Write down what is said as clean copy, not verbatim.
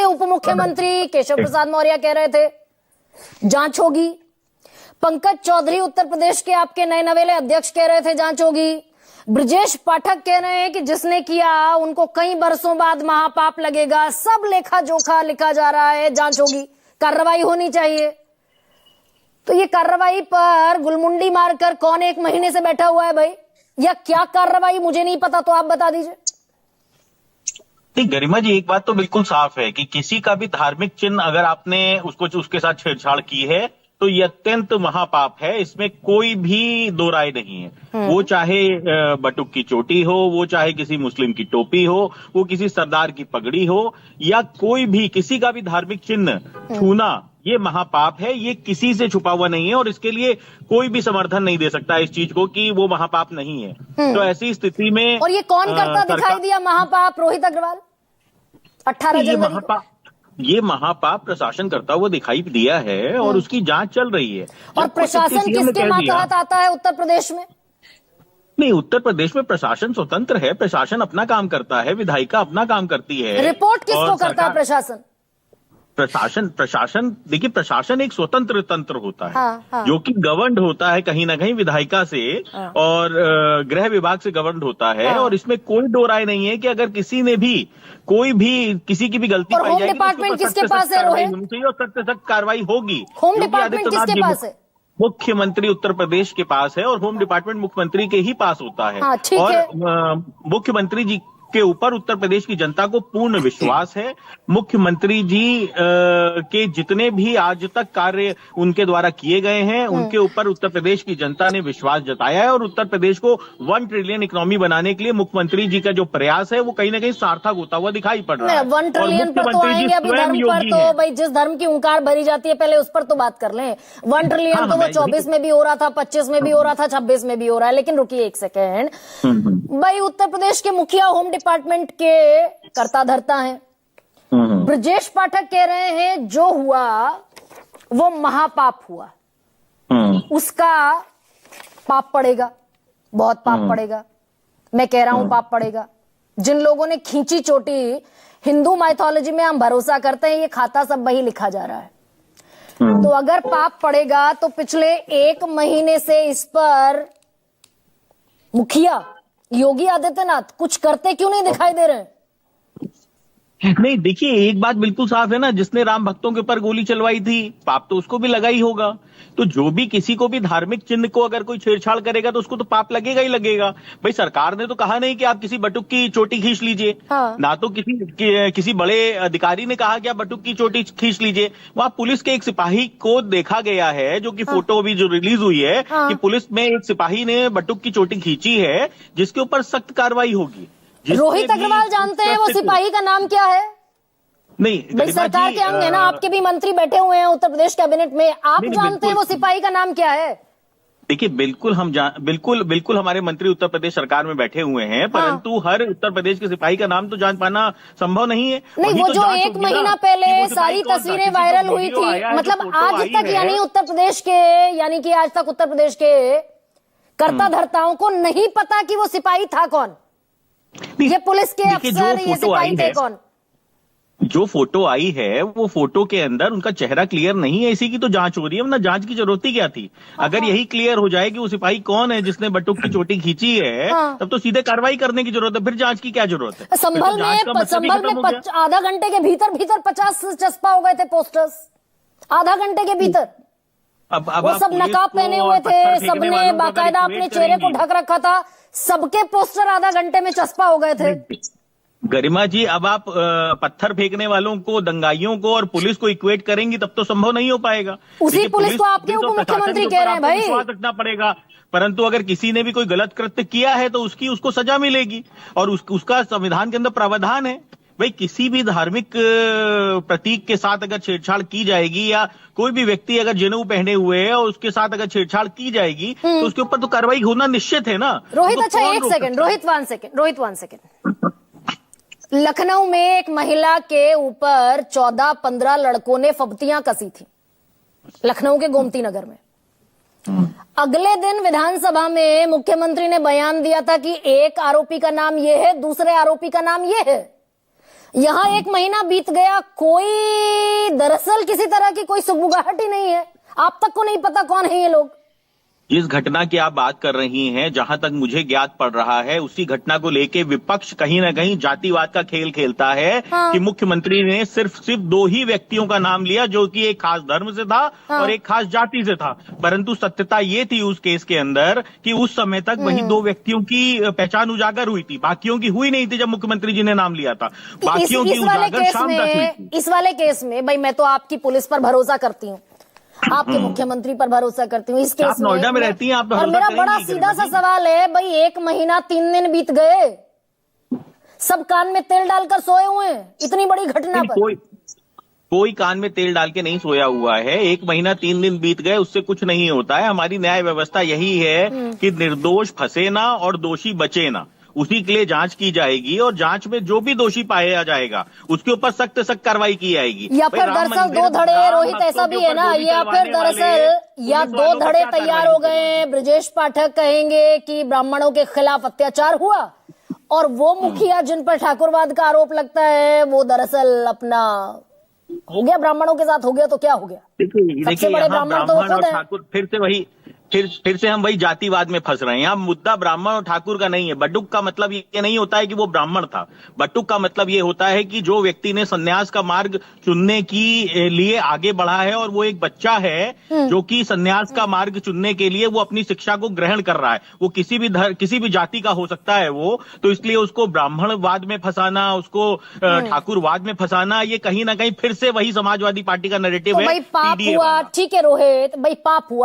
उप मुख्यमंत्री केशव प्रसाद मौर्य कह रहे थे जांच होगी। पंकज चौधरी उत्तर प्रदेश के आपके नए नवेले अध्यक्ष कह रहे थे जांच होगी। ब्रजेश पाठक कह रहे हैं कि जिसने किया उनको कई बरसों बाद महापाप लगेगा। सब लेखा जोखा लिखा जा रहा है, जांच होगी, कार्रवाई होनी चाहिए। तो ये कार्रवाई पर गुलमुंडी मारकर कौन 1 महीने से बैठा हुआ है भाई, या क्या कार्रवाई मुझे नहीं पता, तो आप बता दीजिए। गरिमा जी, एक बात तो बिल्कुल साफ है कि किसी का भी धार्मिक चिन्ह अगर आपने उसके साथ छेड़छाड़ की है तो ये अत्यंत महापाप है, इसमें कोई भी दो राय नहीं है। वो चाहे बटुक की चोटी हो, वो चाहे किसी मुस्लिम की टोपी हो, वो किसी सरदार की पगड़ी हो, या कोई भी किसी का भी धार्मिक चिन्ह छूना, ये महापाप है। ये किसी से छुपा हुआ नहीं है और इसके लिए कोई भी समर्थन नहीं दे सकता इस चीज को कि वो महापाप नहीं है। तो ऐसी स्थिति में और ये कौन करता दिखाई दिया महापाप? रोहित अग्रवाल 18 जनवरी ये महापाप प्रशासन करता हुआ दिखाई दिया है और उसकी जांच चल रही है। और प्रशासन किसके मातहत आता है उत्तर प्रदेश में? नहीं, उत्तर प्रदेश में प्रशासन स्वतंत्र है, प्रशासन अपना काम करता है, विधायिका अपना काम करती है। रिपोर्ट किसको करता है प्रशासन? प्रशासन देखिए, प्रशासन एक स्वतंत्र तंत्र होता है। हाँ। जो कि गवर्नड होता है कहीं ना कहीं विधायिका से और गृह विभाग से गवर्नड होता है। और इसमें कोई दो राय नहीं है कि अगर किसी ने भी कोई भी किसी की भी गलती पाई जाएगी, होम डिपार्टमेंट किसके पास है रोहित? होनी चाहिए और सख्त से सख्त कार्रवाई होगी। होम डिपार्टमेंट किसके पास है? मुख्यमंत्री उत्तर प्रदेश के पास है और होम डिपार्टमेंट मुख्यमंत्री के ही पास होता है। और मुख्यमंत्री जी के ऊपर उत्तर प्रदेश की जनता को पूर्ण विश्वास है। मुख्यमंत्री जी के जितने भी आज तक कार्य उनके द्वारा किए गए हैं, उनके ऊपर उत्तर प्रदेश की जनता ने विश्वास जताया है और उत्तर प्रदेश को 1 ट्रिलियन इकोनॉमी बनाने के लिए मुख्यमंत्री जी का जो प्रयास है वो कहीं ना कहीं सार्थक होता हुआ दिखाई पड़ रहा है। 1 ट्रिलियन पर तो आएंगे अभी धर्म पर, तो भाई जिस धर्म की हुंकार भरी जाती है पहले उस पर तो बात कर लें। 1 ट्रिलियन तो वो 24 में भी हो रहा था, 25 में भी हो रहा था, 26 में भी हो रहा है। लेकिन रुकिए एक सेकेंड भाई, उत्तर प्रदेश के मुखिया होम डिपार्टमेंट के कर्ता धर्ता हैं। ब्रजेश पाठक कह रहे हैं जो हुआ वो महापाप हुआ, उसका पाप पड़ेगा, बहुत पाप पड़ेगा। मैं कह रहा हूं पाप पड़ेगा। जिन लोगों ने खींची चोटी, हिंदू माइथोलॉजी में हम भरोसा करते हैं, ये खाता सब वही लिखा जा रहा है। तो अगर पाप पड़ेगा तो पिछले 1 महीने से इस पर मुखिया योगी आदित्यनाथ कुछ करते क्यों नहीं दिखाई दे रहे हैं? नहीं, देखिए एक बात बिल्कुल साफ है ना, जिसने राम भक्तों के ऊपर गोली चलवाई थी पाप तो उसको भी लगा ही होगा। तो जो भी किसी को भी धार्मिक चिन्ह को अगर कोई छेड़छाड़ करेगा तो उसको तो पाप लगेगा ही लगेगा। भाई सरकार ने तो कहा नहीं कि आप किसी बटुक की चोटी खींच लीजिए। ना तो किसी बड़े अधिकारी ने कहा कि आप बटुक की चोटी खींच लीजिए। वहां पुलिस के एक सिपाही को देखा गया है, जो कि फोटो अभी जो रिलीज हुई है कि पुलिस में एक सिपाही ने बटुक की चोटी खींची है, जिसके ऊपर सख्त कार्रवाई होगी। रोहित अग्रवाल जानते हैं वो सिपाही का नाम क्या है? नहीं, भाई सरकार के अंग है ना, आपके भी मंत्री बैठे हुए हैं उत्तर प्रदेश कैबिनेट में, आप जानते हैं वो सिपाही का नाम क्या है? देखिए बिल्कुल हमारे मंत्री उत्तर प्रदेश सरकार में बैठे हुए हैं, परंतु हर उत्तर प्रदेश के सिपाही का नाम तो जान पाना संभव नहीं है। नहीं, वो जो 1 महीना पहले सारी तस्वीरें वायरल हुई थी, मतलब आज तक यानी उत्तर प्रदेश के, यानी कि आज तक उत्तर प्रदेश के कर्ता धर्ताओं को नहीं पता कि वो सिपाही था कौन, ये पुलिस के अफसर, ये सिपाही थे कौन? जो फोटो आई है वो फोटो के अंदर उनका चेहरा क्लियर नहीं है, इसी की तो जांच हो रही है, वरना जांच की जरूरत ही क्या थी? अगर यही क्लियर हो जाए कि वो सिपाही कौन है जिसने बटुक की चोटी खींची है, तब तो सीधे कार्रवाई करने की जरूरत है, फिर जांच की क्या जरूरत है? संभल में आधा घंटे के भीतर 50 चस्पा हो गए थे पोस्टर्स, आधा घंटे के भीतर। अब वो सब नकाब पहने हुए थे, सबने बाकायदा अपने चेहरे को ढक रखा था, सबके पोस्टर आधा घंटे में चस्पा हो गए थे। गरिमा जी, अब आप पत्थर फेंकने वालों को, दंगाइयों को और पुलिस को इक्वेट करेंगी तब तो संभव नहीं हो पाएगा। उसी पुलिस को आपके उप मुख्यमंत्री कह रहे हैं भाई, विश्वास रखना पड़ेगा। परंतु अगर किसी ने भी कोई गलत कृत्य किया है तो उसको सजा मिलेगी और उसका संविधान के अंदर प्रावधान है। भाई किसी भी धार्मिक प्रतीक के साथ अगर छेड़छाड़ की जाएगी या कोई भी व्यक्ति अगर जनेऊ पहने हुए है और उसके साथ अगर छेड़छाड़ की जाएगी तो उसके ऊपर तो कार्रवाई होना निश्चित है ना। रोहित, अच्छा एक सेकंड, रोहित 1 सेकंड। लखनऊ में एक महिला के ऊपर 14-15 लड़कों ने फब्तियां कसी थी, लखनऊ के गोमती नगर में। अगले दिन विधानसभा में मुख्यमंत्री ने बयान दिया था कि एक आरोपी का नाम यह है, दूसरे आरोपी का नाम यह है। यहाँ 1 महीना बीत गया, कोई दरअसल किसी तरह की कोई सुगबुगाहट ही नहीं है, आप तक को नहीं पता कौन है ये लोग। जिस घटना की आप बात कर रही हैं, जहां तक मुझे ज्ञात पड़ रहा है, उसी घटना को लेके विपक्ष कहीं ना कहीं जातिवाद का खेल खेलता है। हाँ। कि मुख्यमंत्री ने सिर्फ 2 ही व्यक्तियों का नाम लिया, जो कि एक खास धर्म से था। हाँ। और एक खास जाति से था। परंतु सत्यता ये थी उस केस के अंदर कि उस समय तक वही 2 व्यक्तियों की पहचान उजागर हुई थी, बाकियों की हुई नहीं थी जब मुख्यमंत्री जी ने नाम लिया था। बाकियों की उजागर शाम तक हुई थी। इस वाले केस में भाई मैं तो आपकी पुलिस पर भरोसा करती हूँ, आपके मुख्यमंत्री पर भरोसा करती हूँ। इस केस आप नोएडा में रहती हैं, आप और मेरा बड़ा सीधा सा सवाल है भाई, 1 महीना 3 दिन बीत गए, सब कान में तेल डालकर सोए हुए हैं इतनी बड़ी घटना पर। कोई कान में तेल डाल के नहीं सोया हुआ है। 1 महीना 3 दिन बीत गए, उससे कुछ नहीं होता है। हमारी न्याय व्यवस्था यही है कि निर्दोष फंसे ना और दोषी बचे ना, उसी के लिए जांच की जाएगी और जांच में जो भी दोषी पाया जाएगा उसके ऊपर सख्त सख्त कार्रवाई की जाएगी। या फिर दरअसल 2 धड़े, रोहित ऐसा भी है ना, या फिर दरअसल या 2 धड़े तैयार हो गए हैं। ब्रजेश पाठक कहेंगे कि ब्राह्मणों के खिलाफ अत्याचार हुआ और वो मुखिया जिन पर ठाकुरवाद का आरोप लगता है वो दरअसल अपना हो गया, ब्राह्मणों के साथ हो गया तो क्या हो गया। देखिए बड़े ब्राह्मण तो खुद है। ठाकुर फिर से हम वही जातिवाद में फंस रहे हैं। यहाँ मुद्दा ब्राह्मण और ठाकुर का नहीं है। बटुक का मतलब ये नहीं होता है कि वो ब्राह्मण था। बटुक का मतलब ये होता है कि जो व्यक्ति ने संन्यास का मार्ग चुनने की लिए आगे बढ़ा है और वो एक बच्चा है जो कि संन्यास का मार्ग चुनने के लिए वो अपनी शिक्षा को ग्रहण कर रहा है, वो किसी भी जाति का हो सकता है वो, तो इसलिए उसको ब्राह्मणवाद में फंसाना, उसको ठाकुरवाद में फंसाना, ये कहीं ना कहीं फिर से वही समाजवादी पार्टी का नैरेटिव है। भाई पाप हुआ, ठीक है रोहित भाई, पाप हुआ।